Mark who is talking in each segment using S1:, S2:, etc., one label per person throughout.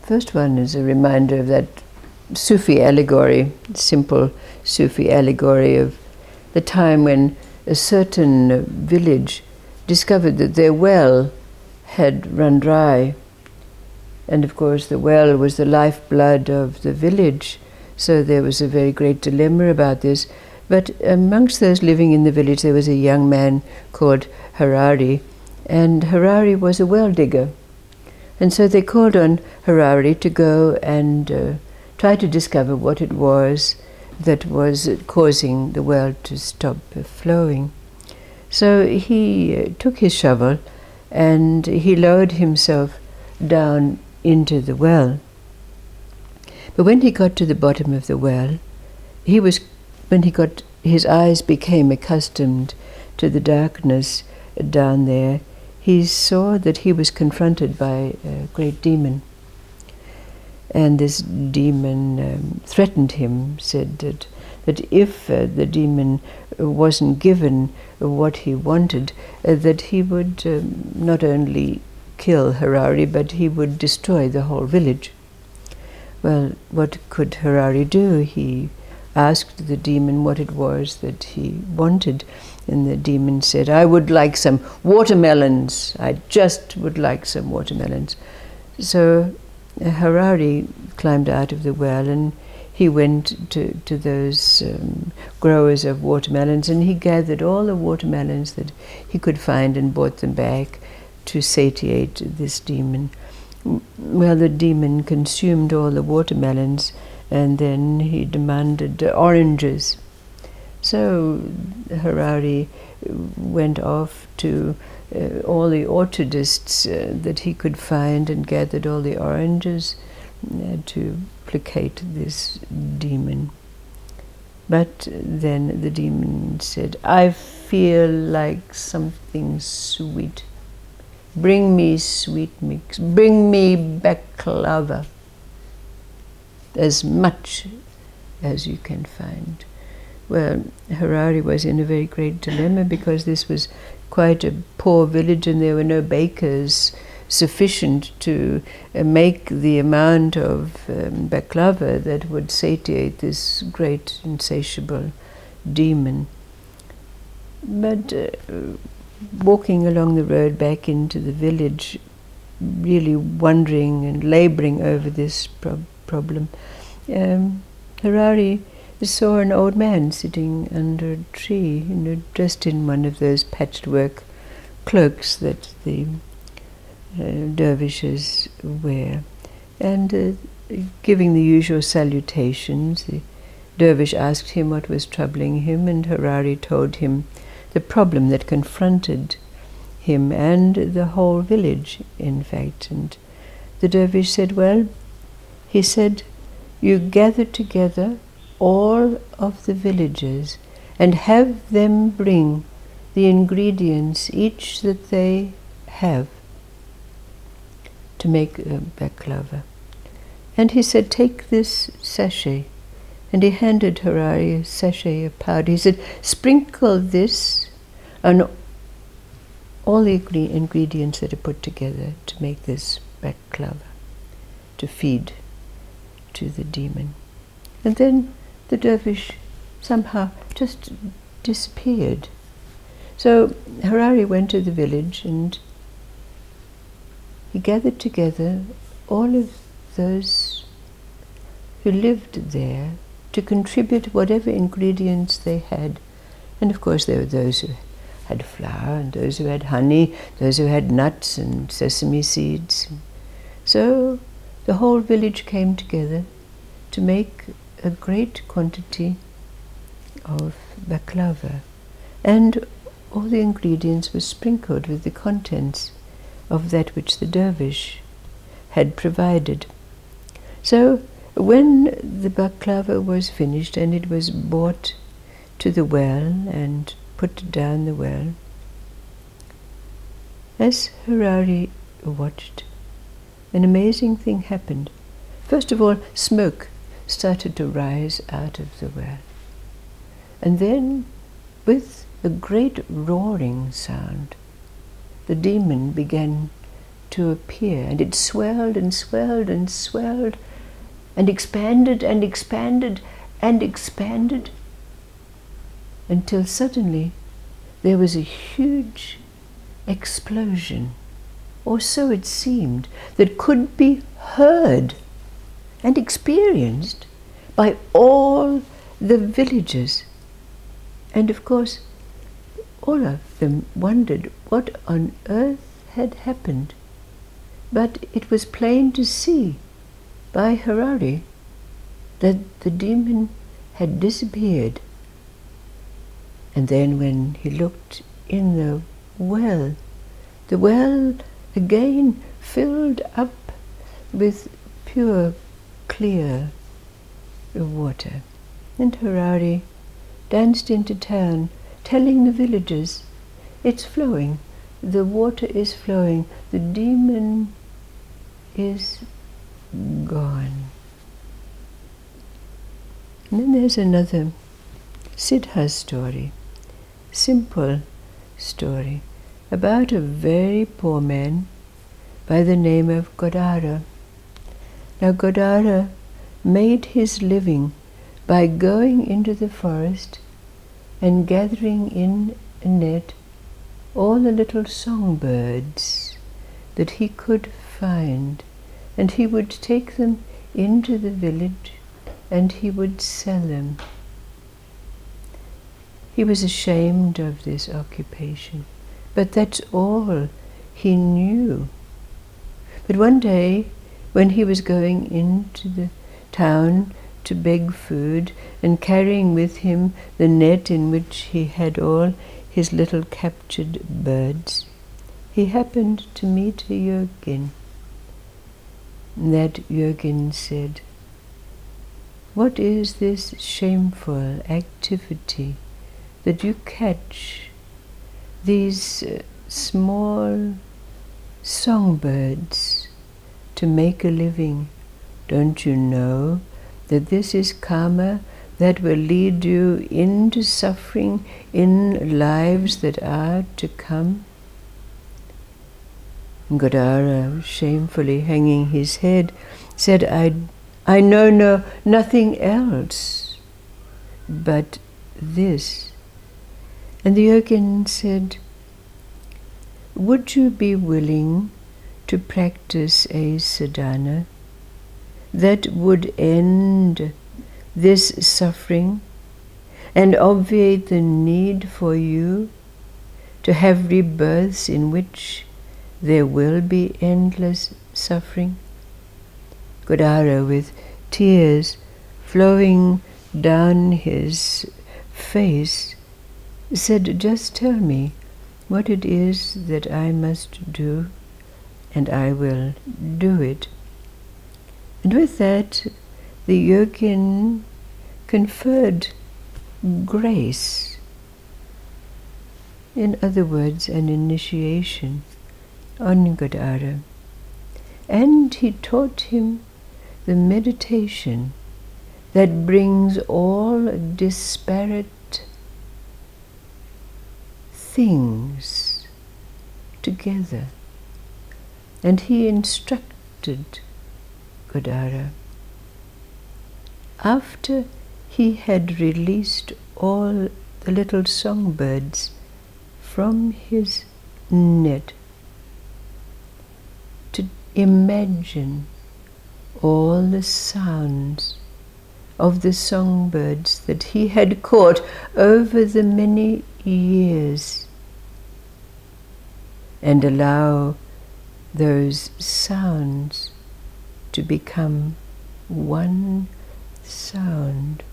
S1: first one is a reminder of that Sufi allegory, simple Sufi allegory of the time when a certain village discovered that their well had run dry. And of course the well was the lifeblood of the village, so there was a very great dilemma about this. But amongst those living in the village there was a young man called Harari, and Harari was a well digger. And so they called on Harari to go and try to discover what it was that was causing the well to stop flowing. So he took his shovel and he lowered himself down into the well. But when he got to the bottom of the well, his eyes became accustomed to the darkness down there, he saw that he was confronted by a great demon. And this demon threatened him, said that if the demon wasn't given what he wanted, that he would not only kill Harari, but he would destroy the whole village. Well, what could Harari do? He asked the demon what it was that he wanted, and the demon said, "I would like some watermelons. I just would like some watermelons." So Harari climbed out of the well and he went to those growers of watermelons, and he gathered all the watermelons that he could find and brought them back to satiate this demon. Well, the demon consumed all the watermelons, and then he demanded oranges. So Harari went off to all the orchardists that he could find and gathered all the oranges to placate this demon. But then the demon said, "I feel like something sweet. Bring me sweetmix, bring me baklava, as much as you can find." Well, Harari was in a very great dilemma because this was quite a poor village and there were no bakers sufficient to make the amount of baklava that would satiate this great insatiable demon. But walking along the road back into the village, really wondering and laboring over this problem, Harari saw an old man sitting under a tree, dressed in one of those patchwork cloaks that the dervishes wear, and giving the usual salutations, the dervish asked him what was troubling him, and Harari told him the problem that confronted him and the whole village, in fact. And the dervish said, well, he said, you gather together all of the villagers and have them bring the ingredients each that they have to make baklava. And he said, take this sachet. And he handed Harari a sachet of powder. He said, sprinkle this on all the ingredients that are put together to make this baklava, to feed to the demon. And then the dervish somehow just disappeared. So Harari went to the village and he gathered together all of those who lived there to contribute whatever ingredients they had. And of course there were those who had flour and those who had honey, those who had nuts and sesame seeds. So the whole village came together to make a great quantity of baklava, and all the ingredients were sprinkled with the contents of that which the dervish had provided. So when the baklava was finished and it was brought to the well and put down the well, as Harari watched, an amazing thing happened. First of all, smoke started to rise out of the well. And then, with a great roaring sound, the demon began to appear, and it swelled and swelled and swelled and expanded and expanded and expanded until suddenly there was a huge explosion, or so it seemed, that could be heard and experienced by all the villagers. And of course, all of them wondered what on earth had happened. But it was plain to see by Harari that the demon had disappeared. And then when he looked in the well again filled up with pure, clear water. And Harari danced into town, telling the villagers, "It's flowing, the water is flowing, the demon is gone." And then there's another Siddha story, simple story, about a very poor man by the name of Godara. Now Godara made his living by going into the forest and gathering in a net all the little songbirds that he could find, and he would take them into the village and he would sell them. He was ashamed of this occupation, but that's all he knew. But one day, when he was going into the town to beg food and carrying with him the net in which he had all his little captured birds, he happened to meet a yogin. That yogin said, "What is this shameful activity that you catch these small songbirds to make a living? Don't you know that this is karma that will lead you into suffering in lives that are to come?" Godara, shamefully hanging his head, said, I know nothing else but this." And the yogin said, "Would you be willing to practice a sadhana that would end this suffering and obviate the need for you to have rebirths in which there will be endless suffering?" Godara, with tears flowing down his face, said, "Just tell me what it is that I must do, and I will do it." And with that, the yogin conferred grace, in other words, an initiation, on Godara. And he taught him the meditation that brings all disparate things together. And he instructed Godara. After he had released all the little songbirds from his net, to imagine all the sounds of the songbirds that he had caught over the many years, and allow those sounds to become one sound.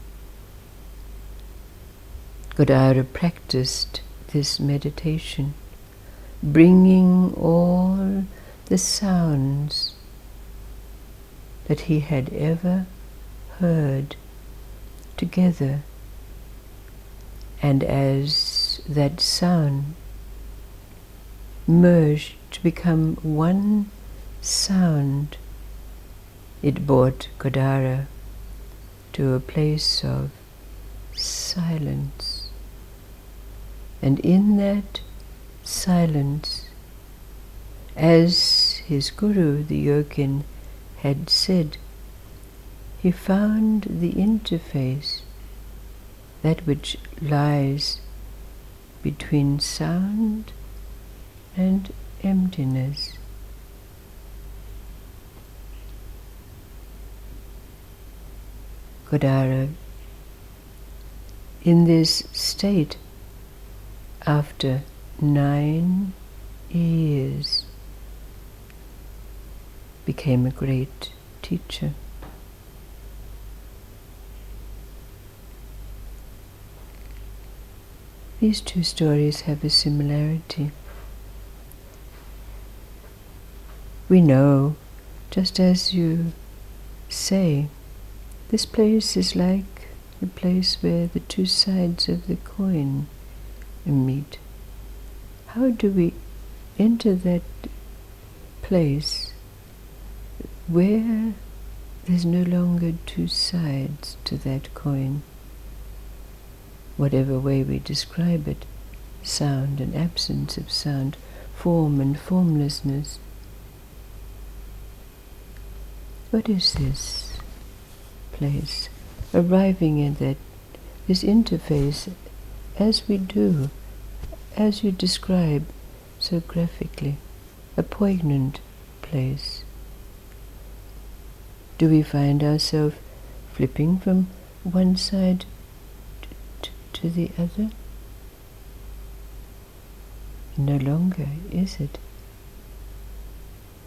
S1: Godara practiced this meditation, bringing all the sounds that he had ever heard together, and as that sound merged to become one sound, it brought Godara to a place of silence. And in that silence, as his guru, the yogin, had said, he found the interface, that which lies between sound and emptiness. Kodara, in this state, after 9 years, became a great teacher. These two stories have a similarity. We know, just as you say, this place is like the place where the two sides of the coin meet. How do we enter that place where there's no longer two sides to that coin? Whatever way we describe it, sound and absence of sound, form and formlessness. What is this place? Arriving at this interface, as we do, as you describe so graphically, a poignant place. Do we find ourselves flipping from one side to the other? No longer, is it?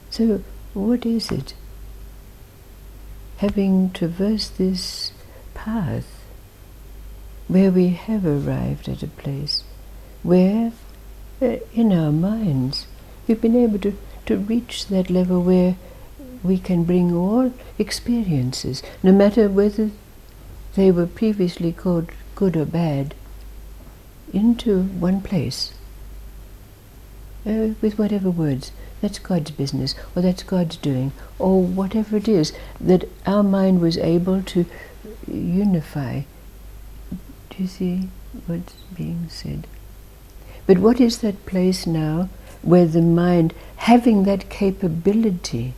S1: So, what is it? Having traversed this path, where we have arrived at a place where, in our minds, we've been able to reach that level where we can bring all experiences, no matter whether they were previously called good or bad, into one place, with whatever words. That's God's business, or that's God's doing, or whatever it is that our mind was able to unify. Do you see what's being said? But what is that place now where the mind, having that capability,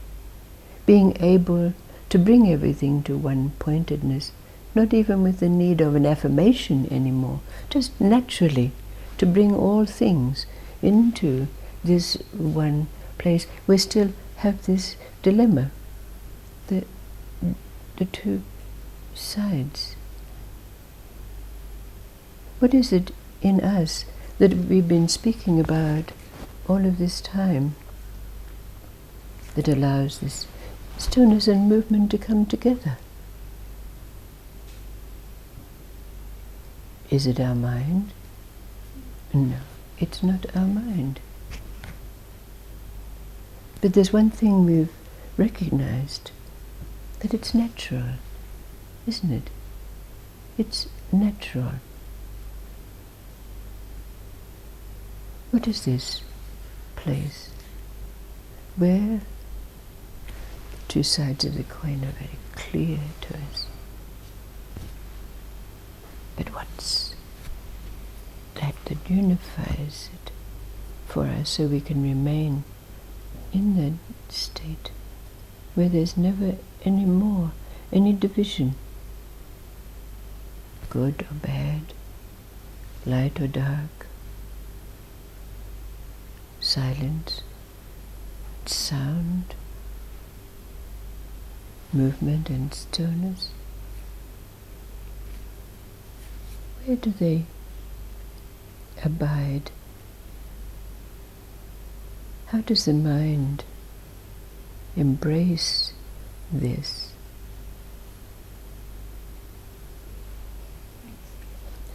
S1: being able to bring everything to one-pointedness, not even with the need of an affirmation anymore, just naturally to bring all things into this one place, we still have this dilemma, the two sides. What is it in us that we've been speaking about all of this time that allows this stillness and movement to come together? Is it our mind? No, it's not our mind. But there's one thing we've recognized, that it's natural, isn't it? It's natural. What is this place where the two sides of the coin are very clear to us? But what's that unifies it for us so we can remain in that state where there's never any more any division, good or bad, light or dark, silence, sound, movement and stillness? Where do they abide? How does the mind embrace this?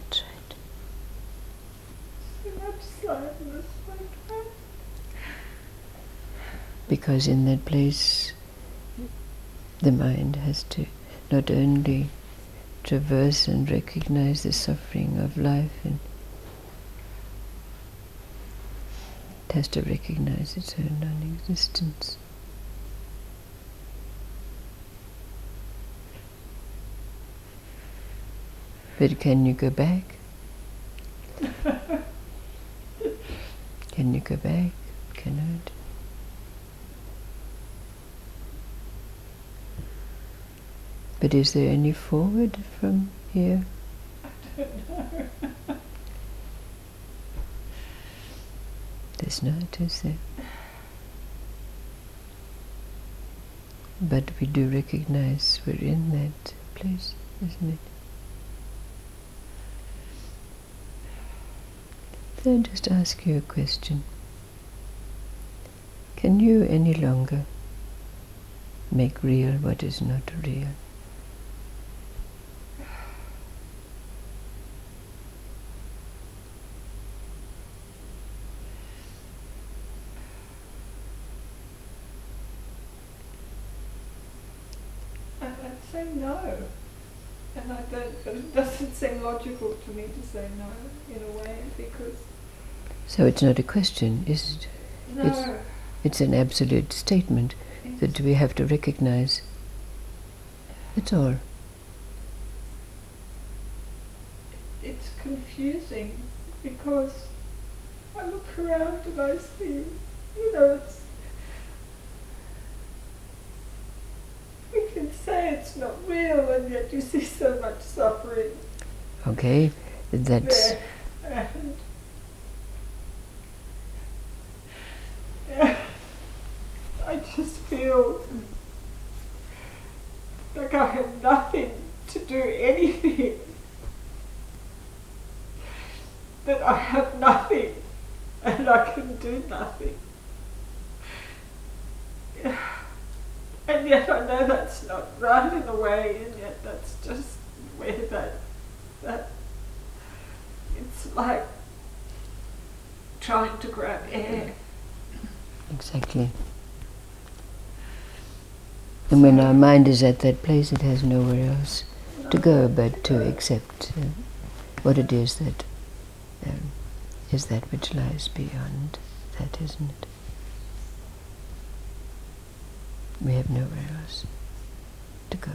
S1: That's right. Because in that place, the mind has to not only traverse and recognize the suffering of life, and it has to recognize its own non-existence. But can you go back? Can you go back? Cannot. But is there any forward from here?
S2: I don't know.
S1: There's not, is there? But we do recognize we're in that place, isn't it? So I'll just ask you a question. Can you any longer make real what is not real?
S2: I'd say no. And I don't, but it doesn't seem logical to me to say no in a way, because
S1: So it's not a question, is it?
S2: no,
S1: It's an absolute statement that we have to recognize. That's all.
S2: it's confusing because I look around and I see, it's, we can say it's not real, and yet you see so much suffering
S1: Okay, that's
S2: there. And I just feel like I have nothing to do anything. That I have nothing and I can do nothing. And yet I know that's not right in a way, and yet that's just where that it's like trying to grab air.
S1: exactly. And when our mind is at that place, it has nowhere else to go but to accept what it is that is that which lies beyond that, isn't it? We have nowhere else to go.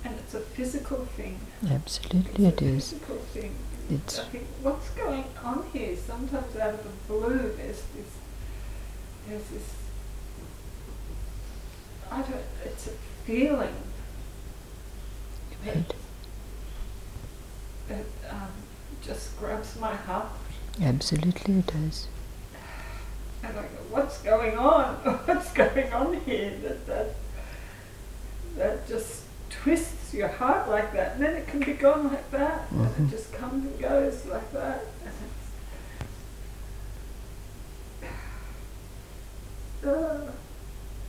S2: And it's a physical thing.
S1: Absolutely,
S2: It's
S1: it
S2: a
S1: is.
S2: physical thing.
S1: It's
S2: I think, what's going on here? Sometimes out of the blue, there's this. It's a feeling
S1: right.
S2: that just grabs my heart.
S1: Absolutely, it does.
S2: And I go, what's going on? What's going on here? That just twists your heart like that, and then it can be gone like that, and it just comes and goes like that. And it's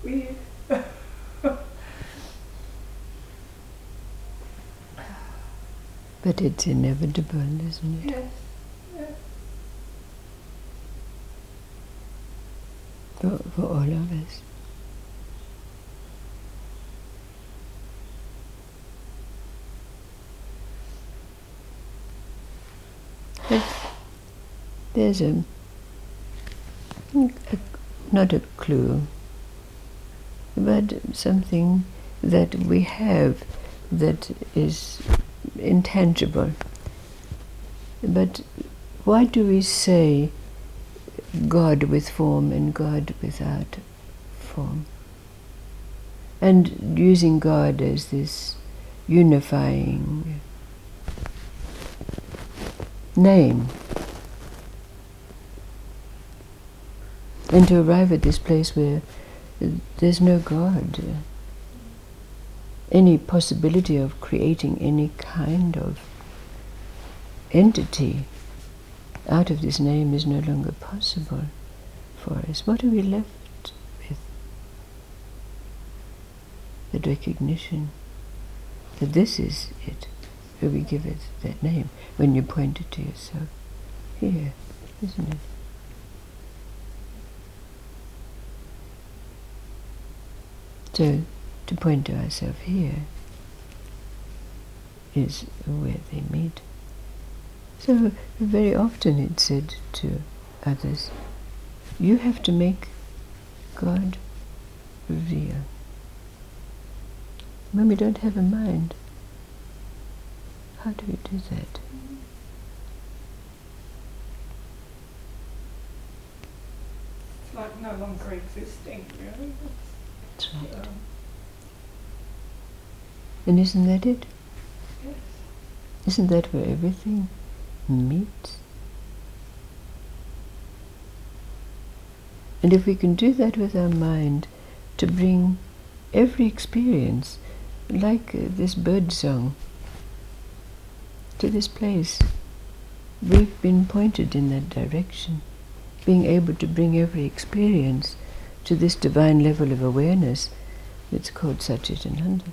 S2: weird.
S1: But it's inevitable, isn't it?
S2: Yes, yes.
S1: For all of us. There's not a clue, but something that we have that is intangible. But why do we say God with form and God without form? And using God as this unifying name. And to arrive at this place where there's no God, any possibility of creating any kind of entity out of this name is no longer possible for us. What are we left with? The recognition that this is it, where we give it that name, when you point it to yourself. Here, isn't it? So, to point to ourselves here is where they meet. So, very often it's said to others, you have to make God real. When we don't have a mind, how do we do that?
S2: it's like no longer existing, really.
S1: That's right.
S2: Um,
S1: And isn't that it?
S2: yes.
S1: Isn't that where everything meets? And if we can do that with our mind, to bring every experience, like this bird song, to this place, we've been pointed in that direction. Being able to bring every experience to this divine level of awareness that's called Satchitananda.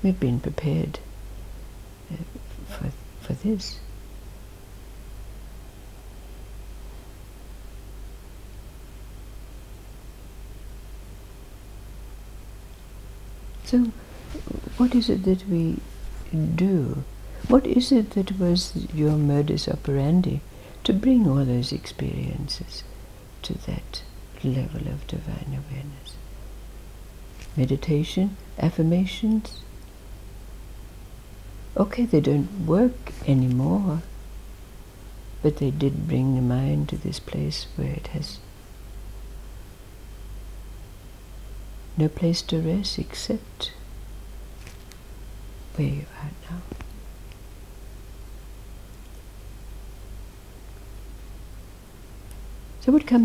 S1: We've been prepared for this. So, what is it that we do? What is it that was your modus operandi to bring all those experiences to that level of divine awareness? Meditation, affirmations? Okay, they don't work anymore, but they did bring the mind to this place where it has no place to rest except where you are now. So what comes